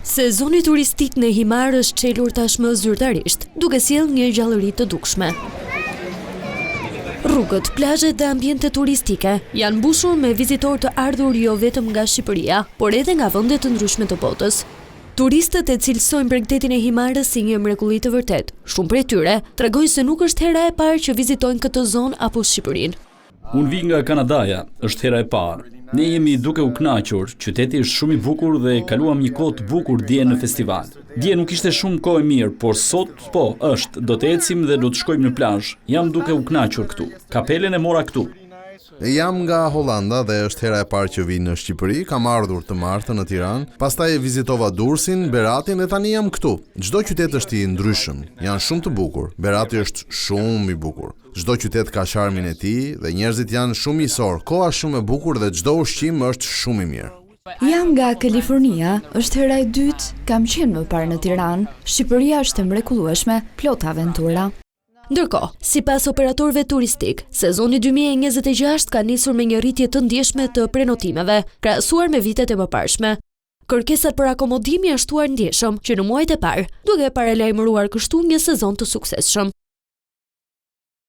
Sezoni turistik në Himar është çelur tashmë zyrtarisht, duke sjellë një gjallëri të dukshme. Rrugët, plazhet dhe ambiente turistike janë mbushur me vizitorë të ardhur jo vetëm nga Shqipëria, por edhe nga vende të ndryshme të botës. Turistët e cilësojnë Bregdetin e Himarës si një mrekulli të vërtet. Shumë prej tyre tregojnë se nuk është hera e parë që vizitojnë këtë zonë apo Shqipërinë. Unë vi nga Kanadaja, është hera e parë. Ne jemi duke u kënaqur, qyteti është shumë i bukur dhe kaluam një kohë të bukur dje në festival. Dje nuk ishte shumë kohë mirë, por sot është, do të ecim dhe do të shkojmë në plazh. Jam duke u kënaqur këtu. Kapelen e mora këtu. Jam nga Hollanda dhe është hera e parë që vi në Shqipëri, kam ardhur të martën në Tiranë, pastaj vizitova Durrësin, Beratin dhe tani jam këtu. Çdo qytet është i ndryshëm, janë shumë të bukur. Berati është shumë i bukur. Çdo qytet ka charmin e tij dhe njerëzit janë shumë miqësor, koha shumë e bukur dhe çdo ushqim është shumë i mirë. Jam nga Kalifornia, është hera e dytë, kam qenë më parë në Tiranë. Shqipëria është e mrekullueshme, plot aventura. Ndërkohë, sipas operatorëve turistik, sezoni 2026 ka nisur me një rritje të ndjeshme të prenotimeve, krahasuar me vitet e mëparshme. Kërkesat për akomodim janë shtuar ndjeshëm që në muajt e parë, duke paralajmëruar kështu një sezon të suksesshëm.